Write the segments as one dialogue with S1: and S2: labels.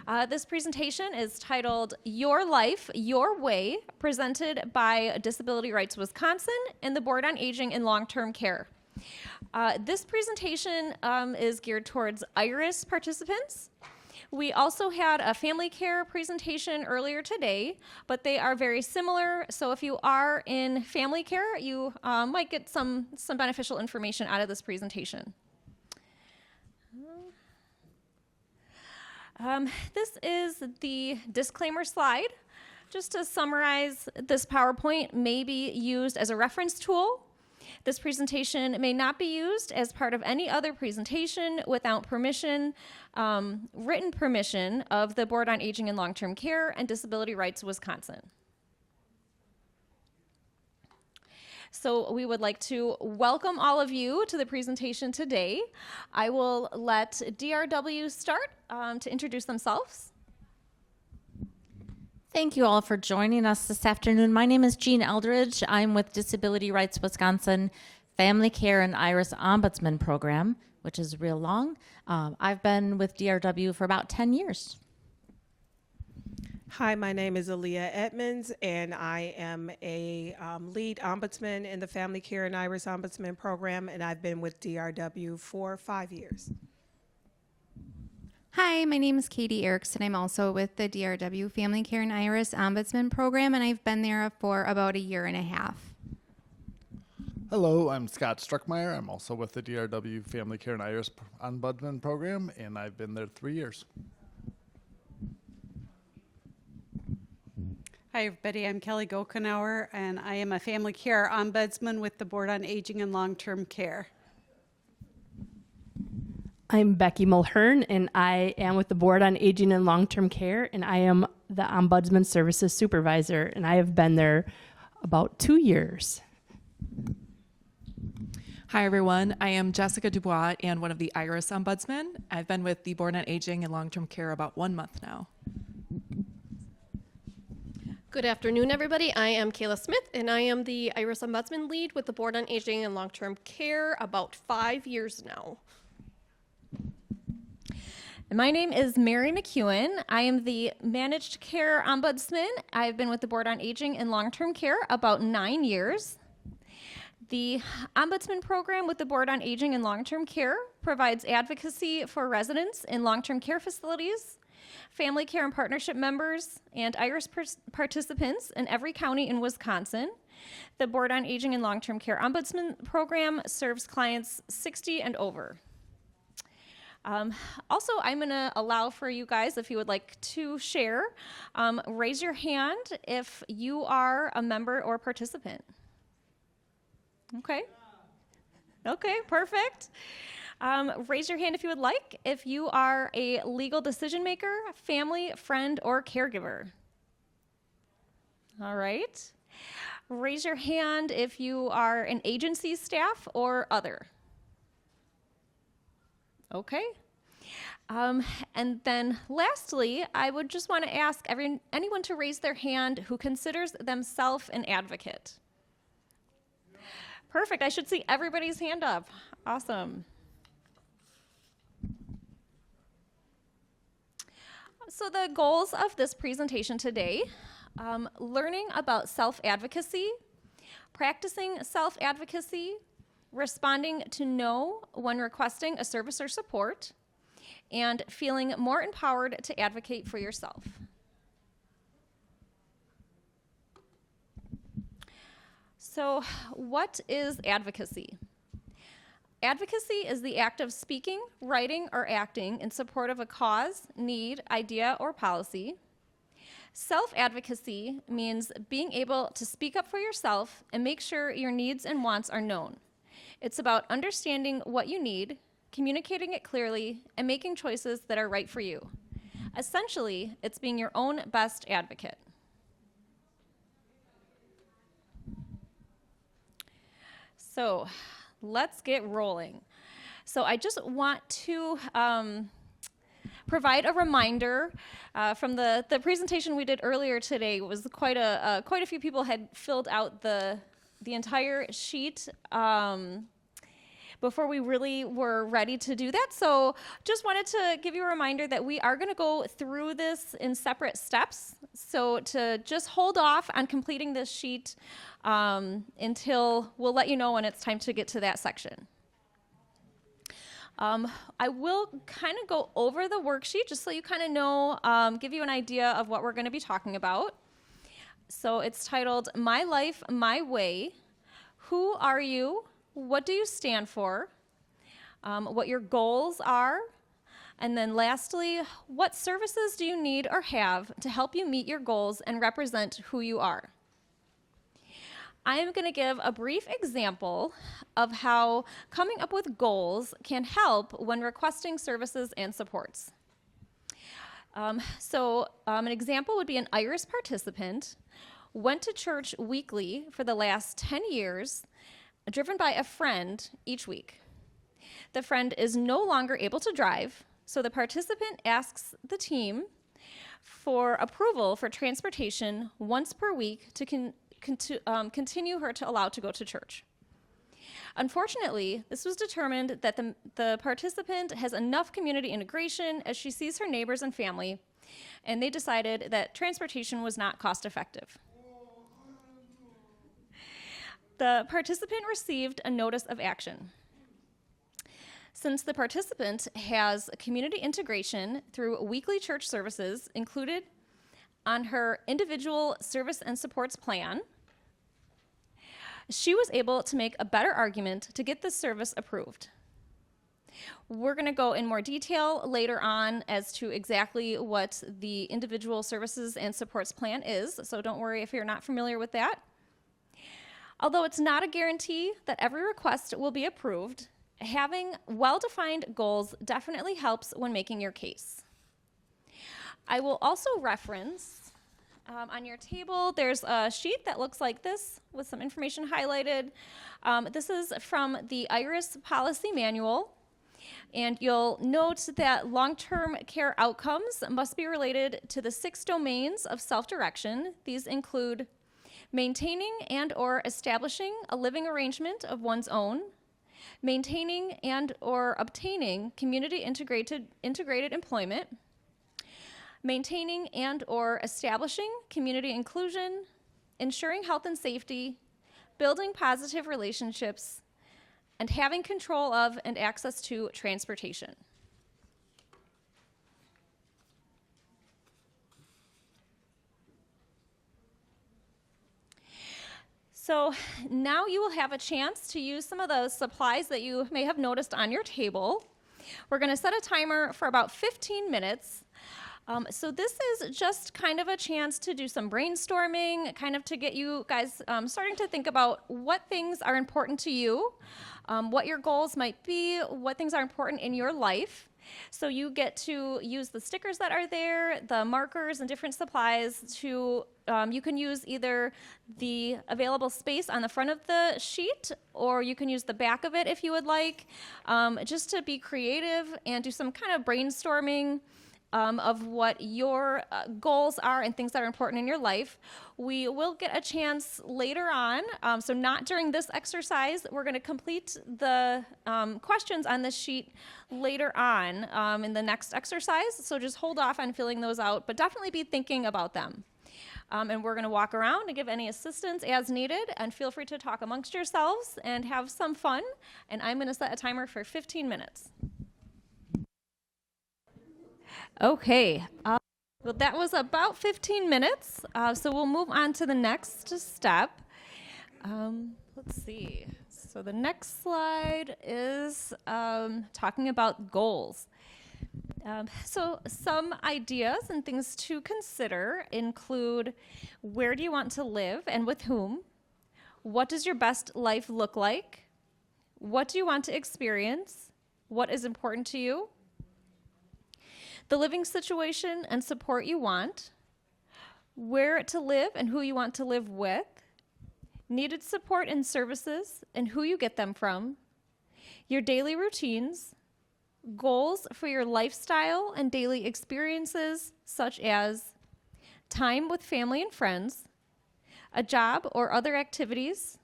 S1: This presentation is titled Your Life, Your Way, presented by Disability Rights Wisconsin and the Board on Aging and Long-Term Care. This presentation is geared towards IRIS participants. We also had a family care presentation earlier today, but they are very similar. So if you are in family care, you might get some beneficial information out of this presentation. This is the disclaimer slide. Just to summarize, this PowerPoint may be used as a reference tool. This presentation may not be used as part of any other presentation without permission, written permission of the Board on Aging and Long-Term Care and Disability Rights Wisconsin. So we would like to welcome all of you to the presentation today. I will let DRW start to introduce themselves.
S2: Thank you all for joining us this afternoon. My name is Jean Eldridge. I'm with Disability Rights Wisconsin Family Care and IRIS Ombudsman Program, which is real long. I've been with DRW for about 10 years.
S3: Hi, my name is Aaliyah Edmonds, and I am a lead ombudsman in the Family Care and IRIS Ombudsman Program, and I've been with DRW for 5 years.
S4: Hi, my name is Katie Erickson. I'm also with the DRW Family Care and IRIS Ombudsman Program, and I've been there for about a year and a half.
S5: Hello, I'm Scott Struckmeyer. I'm also with the DRW Family Care and IRIS Ombudsman Program, and I've been there 3 years.
S6: Hi, everybody. I'm Kelly Gokenauer, and I am a family care ombudsman with the Board on Aging and Long-Term Care.
S7: I'm Becky Mulhern, and I am with the Board on Aging and Long-Term Care, and I am the Ombudsman Services Supervisor, and I have been there about 2 years.
S8: Hi, everyone. I am Jessica Dubois and one of the IRIS Ombudsmen. I've been with the Board on Aging and Long-Term Care about 1 month now.
S9: Good afternoon, everybody. I am Kayla Smith, and I am the IRIS Ombudsman lead with the Board on Aging and Long-Term Care about 5 years now.
S1: And my name is Mary McEwen. I am the Managed Care Ombudsman. I've been with the Board on Aging and Long-Term Care about 9 years. The Ombudsman Program with the Board on Aging and Long-Term Care provides advocacy for residents in long-term care facilities, family care and partnership members, and IRIS participants in every county in Wisconsin. The Board on Aging and Long-Term Care Ombudsman Program serves clients 60 and over. Also, I'm going to allow for you guys, if you would like to share, raise your hand if you are a member or participant. Okay. Okay, perfect. Raise your hand if you would like, if you are a legal decision maker, family, friend, or caregiver. All right. Raise your hand if you are an agency staff or other. Okay. And then lastly, I would just want to ask anyone to raise their hand who considers themselves an advocate. Perfect. I should see everybody's hand up. Awesome. So the goals of this presentation today, learning about self-advocacy, practicing self-advocacy, responding to no when requesting a service or support, and feeling more empowered to advocate for yourself. So, what is advocacy? Advocacy is the act of speaking, writing, or acting in support of a cause, need, idea, or policy. Self-advocacy means being able to speak up for yourself and make sure your needs and wants are known. It's about understanding what you need, communicating it clearly, and making choices that are right for you. Essentially, it's being your own best advocate. So, let's get rolling. So I just want to provide a reminder from the presentation we did earlier today. It was quite a few people had filled out the entire sheet. before we really were ready to do that. So just wanted to give you a reminder that we are going to go through this in separate steps. So to just hold off on completing this sheet until we'll let you know when it's time to get to that section. I will kind of go over the worksheet just so you kind of know, give you an idea of what we're going to be talking about. So it's titled My Life, My Way. Who are you? What do you stand for? What your goals are? And then lastly, what services do you need or have to help you meet your goals and represent who you are? I am going to give a brief example of how coming up with goals can help when requesting services and supports. An example would be an IRIS participant went to church weekly for the last 10 years, driven by a friend each week. The friend is no longer able to drive, so the participant asks the team for approval for transportation once per week to continue her to allow to go to church. Unfortunately, this was determined that the participant has enough community integration as she sees her neighbors and family, and they decided that transportation was not cost effective. The participant received a notice of action. Since the participant has community integration through weekly church services included on her individual service and supports plan, she was able to make a better argument to get this service approved. We're going to go in more detail later on as to exactly what the individual services and supports plan is, so don't worry if you're not familiar with that. Although it's not a guarantee that every request will be approved, having well-defined goals definitely helps when making your case. I will also reference on your table, there's a sheet that looks like this with some information highlighted. This is from the IRIS Policy Manual, and you'll note that long-term care outcomes must be related to the 6 domains of self-direction. These include maintaining and or establishing a living arrangement of one's own, maintaining and or obtaining community integrated employment, maintaining and or establishing community inclusion, ensuring health and safety, building positive relationships, and having control of and access to transportation. So now you will have a chance to use some of those supplies that you may have noticed on your table. We're going to set a timer for about 15 minutes. So this is just kind of a chance to do some brainstorming, kind of to get you guys starting to think about what things are important to you, what your goals might be, what things are important in your life. So you get to use the stickers that are there, the markers and different supplies to, you can use either the available space on the front of the sheet, or you can use the back of it if you would like, just to be creative and do some kind of brainstorming of what your goals are and things that are important in your life. We will get a chance later on, so not during this exercise. We're going to complete the questions on this sheet later on in the next exercise, so just hold off on filling those out, but definitely be thinking about them. And we're going to walk around and give any assistance as needed, and feel free to talk amongst yourselves and have some fun, and I'm going to set a timer for 15 minutes. Okay, well, that was about 15 minutes, so we'll move on to the next step. Let's see. So the next slide is talking about goals. So some ideas and things to consider include: where do you want to live and with whom? What does your best life look like? What do you want to experience? What is important to you? The living situation and support you want, where to live and who you want to live with, needed support and services and who you get them from, your daily routines, goals for your lifestyle and daily experiences, such as time with family and friends, a job or other activities,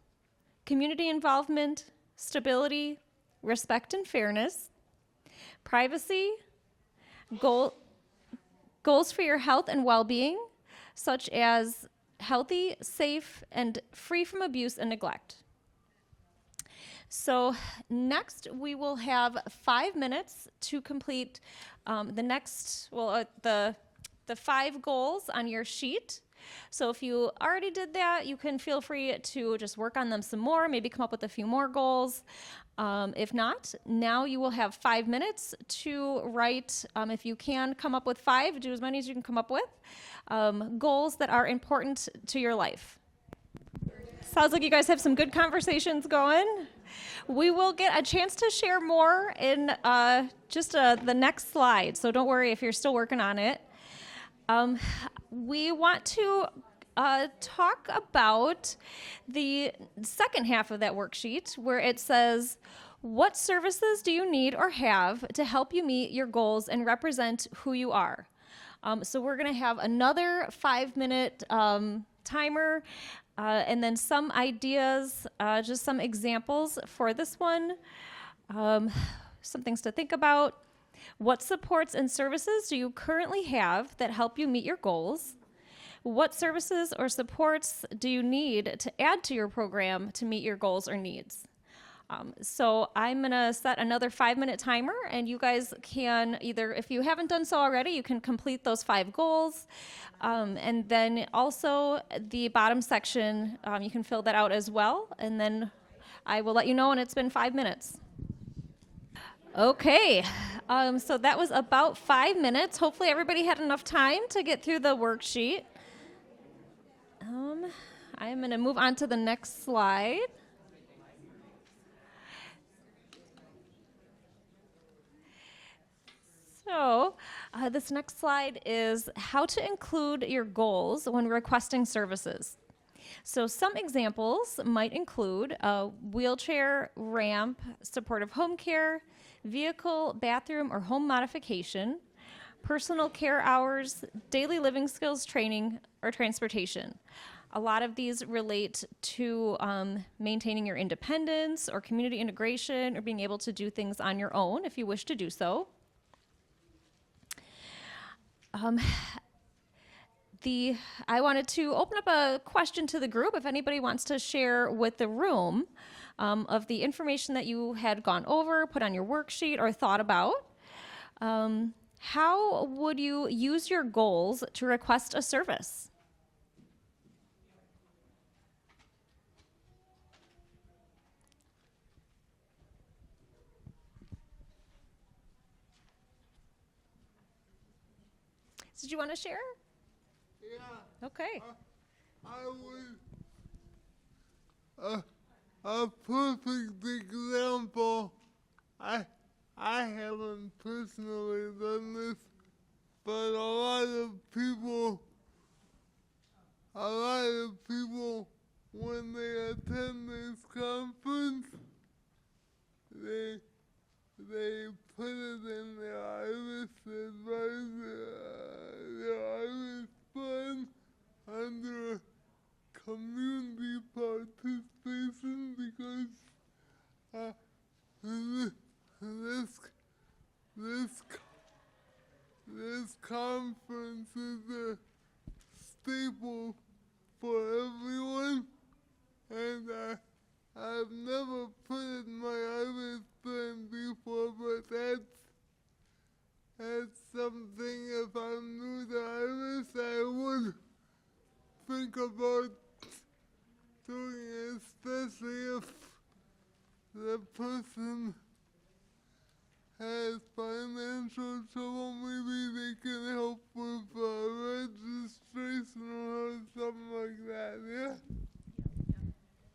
S1: community involvement, stability, respect and fairness, privacy, goals for your health and well-being, such as healthy, safe, and free from abuse and neglect. So next, we will have 5 minutes to complete the 5 goals on your sheet. So if you already did that, you can feel free to just work on them some more, maybe come up with a few more goals. If not, now you will have 5 minutes to write, if you can come up with 5, do as many as you can come up with, goals that are important to your life. Sounds like you guys have some good conversations going. We will get a chance to share more in the next slide, so don't worry if you're still working on it. We want to talk about the second half of that worksheet where it says, what services do you need or have to help you meet your goals and represent who you are? So we're going to have another 5-minute timer and then some ideas, just some examples for this one, some things to think about. What supports and services do you currently have that help you meet your goals? What services or supports do you need to add to your program to meet your goals or needs? So I'm going to set another 5-minute timer, and you guys can either, if you haven't done so already, you can complete those 5 goals. And then also the bottom section, you can fill that out as well. And then I will let you know when it's been 5 minutes. Okay, so that was about 5 minutes. Hopefully everybody had enough time to get through the worksheet. I'm going to move on to the next slide. So this next slide is how to include your goals when requesting services. So some examples might include a wheelchair, ramp, supportive home care, vehicle, bathroom, or home modification, personal care hours, daily living skills training, or transportation. A lot of these relate to maintaining your independence or community integration or being able to do things on your own if you wish to do so. I wanted to open up a question to the group if anybody wants to share with the room of the information that you had gone over, put on your worksheet, or thought about. How would you use your goals to request a service? Did you want to share?
S10: Yeah.
S1: Okay.
S10: I would. A perfect example. I haven't personally done this, but a lot of people when they attend this conference, they put it in their IRIS advisor, their IRIS fund under community participation because this conference is a staple for everyone, and I've never put in my IRIS fund before, but that's something, if I'm new to IRIS, I would think about doing, especially if the person has financial trouble. Maybe they can help with registration or something like that, yeah?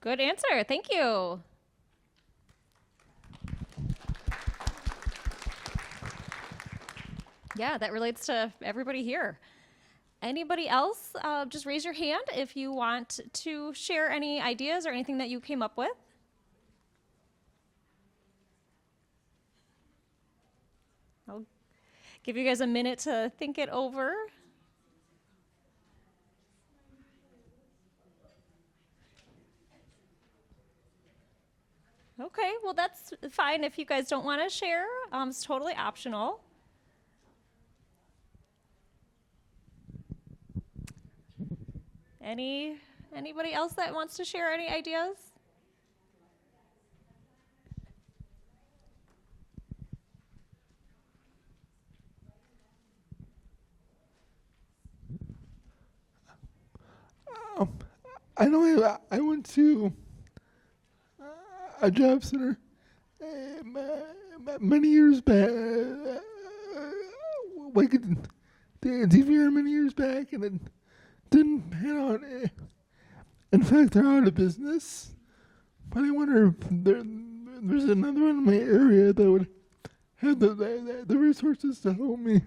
S1: Good answer. Thank you. Yeah, that relates to everybody here. Anybody else, just raise your hand if you want to share any ideas or anything that you came up with. I'll give you guys a minute to think it over. Okay, well, that's fine if you guys don't want to share. It's totally optional. Anybody else that wants to share any ideas?
S10: I know I went to a job center many years back, like the DVR many years back, and it didn't pan out. In fact, they're out of business. But I wonder if there's another one in my area that would have the resources to help me.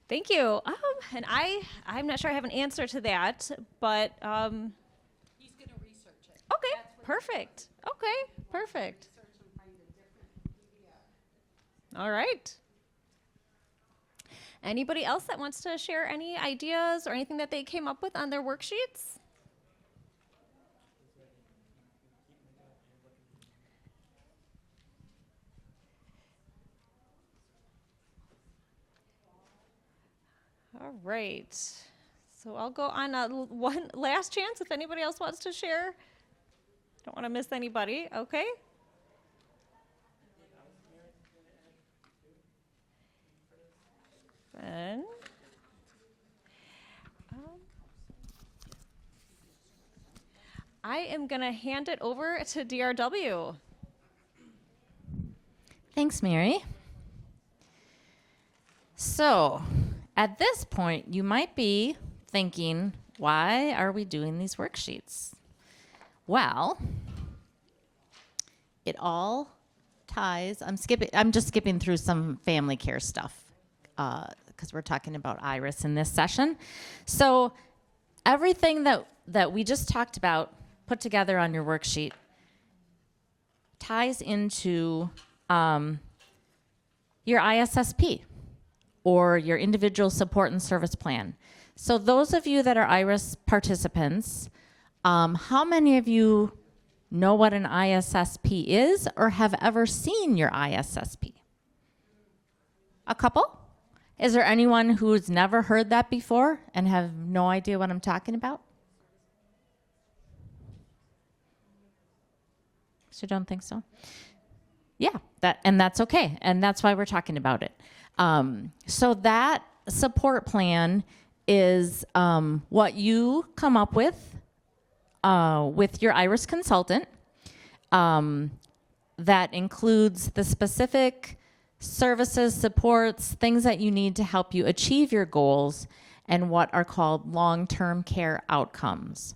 S1: Thank you. And I'm not sure I have an answer to that, but he's going to research it. Okay, perfect. Okay, perfect. All right. Anybody else that wants to share any ideas or anything that they came up with on their worksheets? All right. So I'll go on one last chance if anybody else wants to share. Don't want to miss anybody. Okay. And I am going to hand it over to DRW.
S2: Thanks, Mary. So, at this point, you might be thinking, why are we doing these worksheets? Well, it all ties. I'm just skipping through some family care stuff because we're talking about Iris in this session. So, everything that we just talked about, put together on your worksheet, ties into your ISSP, or your individual support and service plan. So those of you that are IRIS participants, how many of you know what an ISSP is or have ever seen your ISSP? A couple? Is there anyone who's never heard that before and have no idea what I'm talking about? So you don't think so? Yeah, that's okay, and that's why we're talking about it. So that support plan is what you come up with your IRIS consultant. That includes the specific services, supports, things that you need to help you achieve your goals, and what are called long-term care outcomes.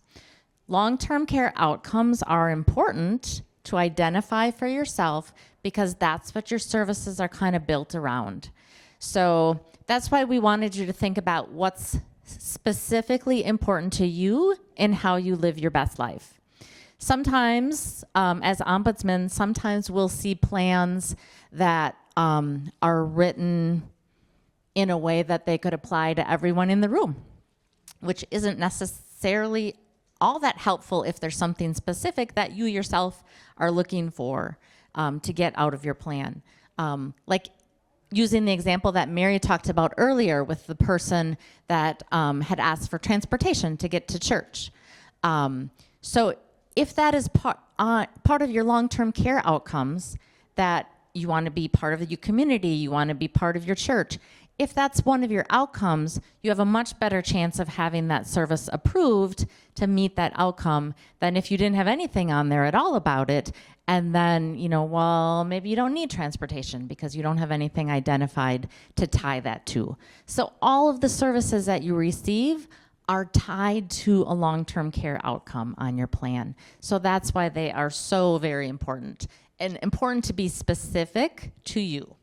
S2: Long-term care outcomes are important to identify for yourself because that's what your services are kind of built around. So that's why we wanted you to think about what's specifically important to you and how you live your best life. Sometimes, as ombudsmen, sometimes we'll see plans that are written in a way that they could apply to everyone in the room, which isn't necessarily all that helpful if there's something specific that you yourself are looking for to get out of your plan. Like using the example that Mary talked about earlier with the person that had asked for transportation to get to church. So if that is part of your long-term care outcomes, that you want to be part of your community, you want to be part of your church, if that's one of your outcomes, you have a much better chance of having that service approved to meet that outcome than if you didn't have anything on there at all about it. And then, well, maybe you don't need transportation because you don't have anything identified to tie that to. So all of the services that you receive are tied to a long-term care outcome on your plan. So that's why they are so very important, and important to be specific to you.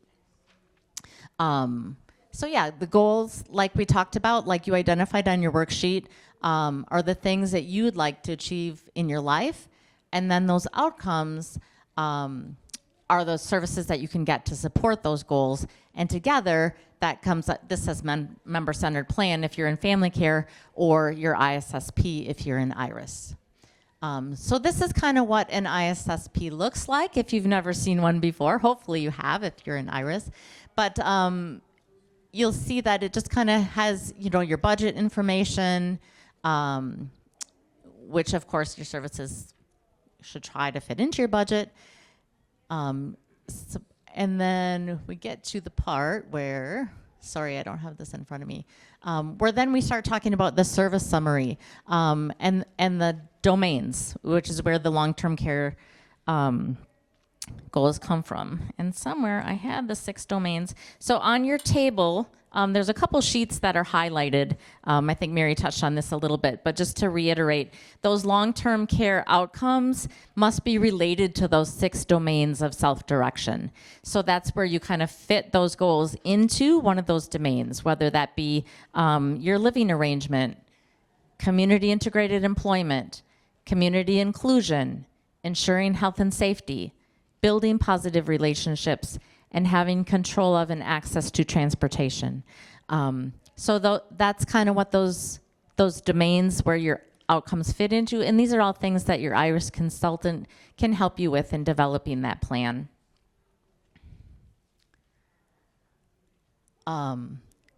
S2: So yeah, the goals, like we talked about, like you identified on your worksheet, are the things that you'd like to achieve in your life. And then those outcomes are those services that you can get to support those goals. And together, that comes, this says member-centered plan if you're in family care, or your ISSP if you're in IRIS. So this is kind of what an ISSP looks like if you've never seen one before. Hopefully you have if you're in IRIS. But you'll see that it just kind of has, your budget information, which of course your services should try to fit into your budget. And then we get to the part where, sorry, I don't have this in front of me, where then we start talking about the service summary and the domains, which is where the long-term care goals come from. And somewhere I had the 6 domains. So on your table, there's a couple sheets that are highlighted. I think Mary touched on this a little bit, but just to reiterate, those long-term care outcomes must be related to those 6 domains of self-direction. So that's where you kind of fit those goals into one of those domains, whether that be your living arrangement, community integrated employment, community inclusion, ensuring health and safety, building positive relationships, and having control of and access to transportation. So that's kind of what those domains where your outcomes fit into, and these are all things that your IRIS consultant can help you with in developing that plan.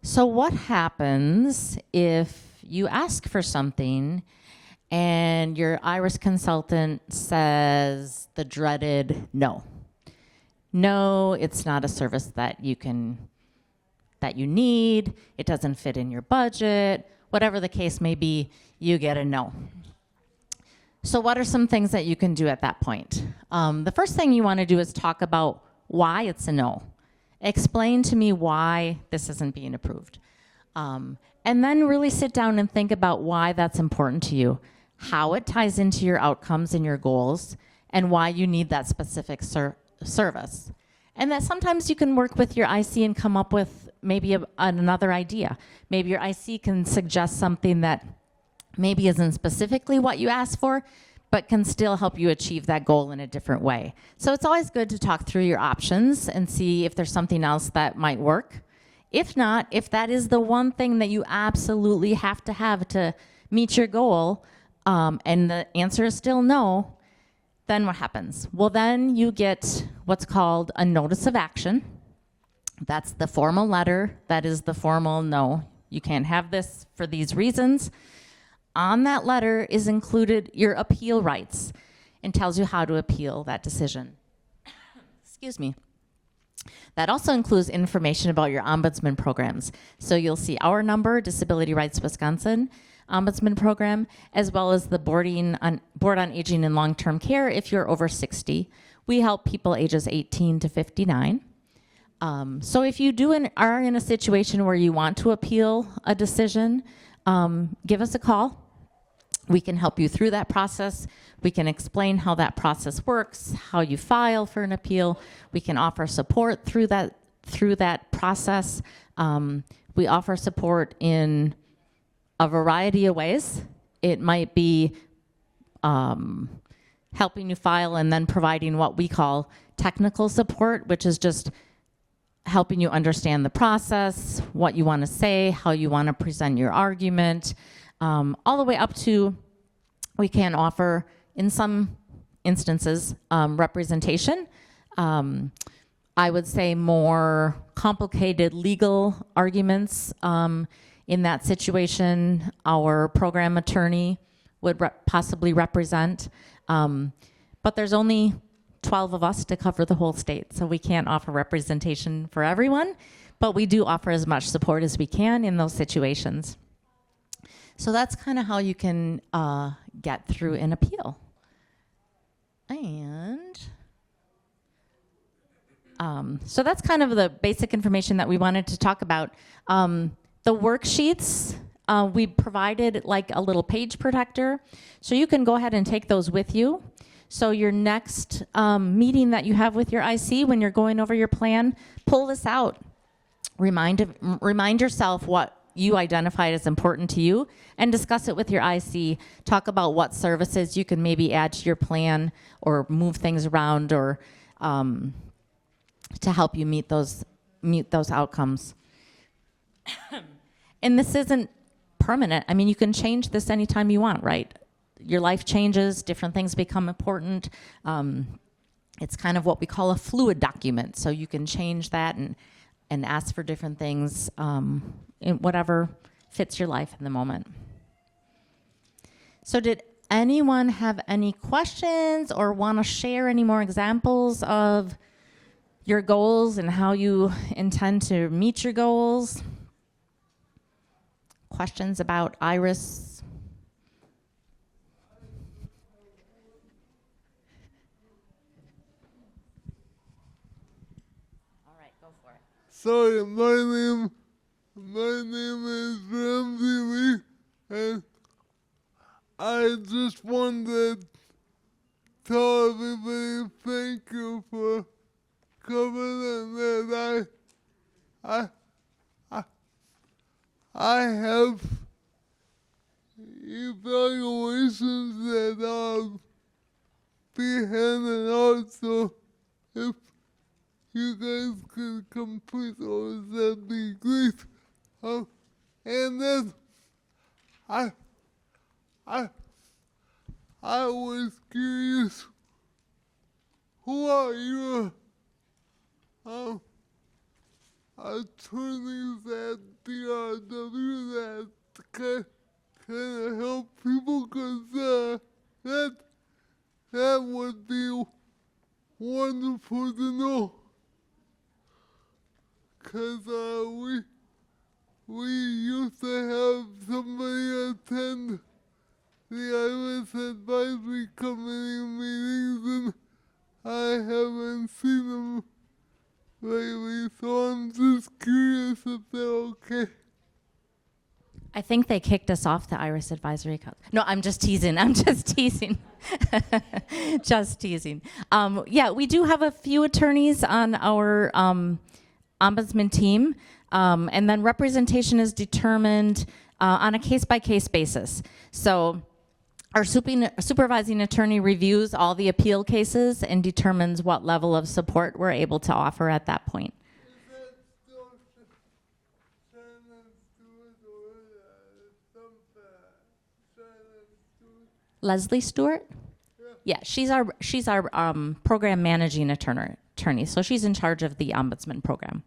S2: So what happens if you ask for something and your IRIS consultant says the dreaded no? No, it's not a service that you need, it doesn't fit in your budget, whatever the case may be, you get a no. So what are some things that you can do at that point? The first thing you want to do is talk about why it's a no. Explain to me why this isn't being approved. And then really sit down and think about why that's important to you, how it ties into your outcomes and your goals, and why you need that specific service. And that sometimes you can work with your IC and come up with maybe another idea. Maybe your IC can suggest something that maybe isn't specifically what you asked for, but can still help you achieve that goal in a different way. So it's always good to talk through your options and see if there's something else that might work. If not, if that is the one thing that you absolutely have to meet your goal, and the answer is still no, then what happens? Well, then you get what's called a notice of action. That's the formal letter. That is the formal no, you can't have this for these reasons. On that letter is included your appeal rights and tells you how to appeal that decision. Excuse me. That also includes information about your ombudsman programs. So you'll see our number, Disability Rights Wisconsin Ombudsman Program, as well as the Board on Aging and Long-Term Care if you're over 60. We help people ages 18 to 59. So if you are in a situation where you want to appeal a decision, give us a call. We can help you through that process. We can explain how that process works, how you file for an appeal. We can offer support through that process. We offer support in a variety of ways. It might be helping you file and then providing what we call technical support, which is just helping you understand the process, what you want to say, how you want to present your argument, all the way up to we can offer, in some instances, representation. I would say more complicated legal arguments. In that situation, our program attorney would possibly represent. But there's only 12 of us to cover the whole state, so we can't offer representation for everyone, but we do offer as much support as we can in those situations. So that's kind of how you can get through an appeal. And so that's kind of the basic information that we wanted to talk about. The worksheets, we provided like a little page protector, so you can go ahead and take those with you. So your next meeting that you have with your IC, when you're going over your plan, pull this out. Remind yourself what you identified as important to you and discuss it with your IC. Talk about what services you can maybe add to your plan or move things around or to help you meet those outcomes. And this isn't permanent. I mean, you can change this anytime you want, right? Your life changes, different things become important. It's kind of what we call a fluid document, so you can change that and ask for different things in whatever fits your life in the moment. So did anyone have any questions or want to share any more examples of your goals and how you intend to meet your goals? Questions about IRIS? All right, go for it.
S10: Sorry, my name is Ramsey Lee, and I just wanted to tell everybody thank you for coming, and that I have evaluations that I'll be handing out, so if you guys could complete those, that'd be great. And then I was curious, who are you? Attorneys at DRW that kind of help people, because that would be wonderful to know. Because we used to have somebody attend the IRIS Advisory Committee meetings, and I haven't seen them lately, so I'm just curious if they're okay.
S2: I think they kicked us off the IRIS Advisory Council. No, I'm just teasing. Just teasing. Yeah, we do have a few attorneys on our ombudsman team, and then representation is determined on a case-by-case basis. So our supervising attorney reviews all the appeal cases and determines what level of support we're able to offer at that point. Leslie Stewart? Yeah, she's our program managing attorney, so she's in charge of the ombudsman program.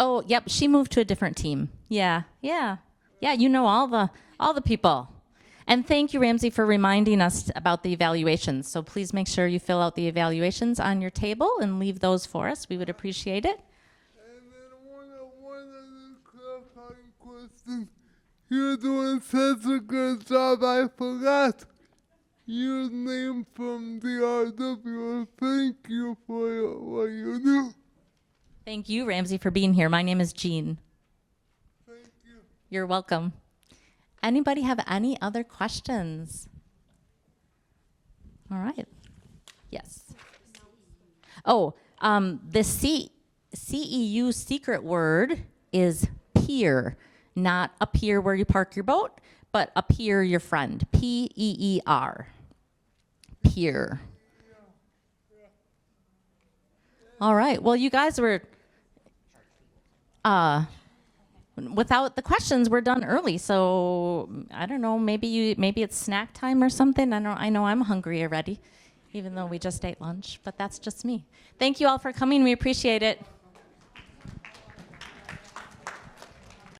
S2: Oh, yep, she moved to a different team. Yeah, you know all the people. And thank you, Ramsey, for reminding us about the evaluations. So please make sure you fill out the evaluations on your table and leave those for us. We would appreciate it.
S10: And then one other clarifying question. You're doing such a good job, I forgot your name from DRW. Thank you for what you do.
S2: Thank you, Ramsey, for being here. My name is Jean.
S10: Thank you.
S2: You're welcome. Anybody have any other questions? All right. Yes. Oh, the CEU secret word is peer, not a pier where you park your boat, but a peer, your friend. P-E-E-R. Peer. All right. Well, you guys were... without the questions, we're done early. So I don't know. Maybe it's snack time or something. I know I'm hungry already, even though we just ate lunch. But that's just me. Thank you all for coming. We appreciate it.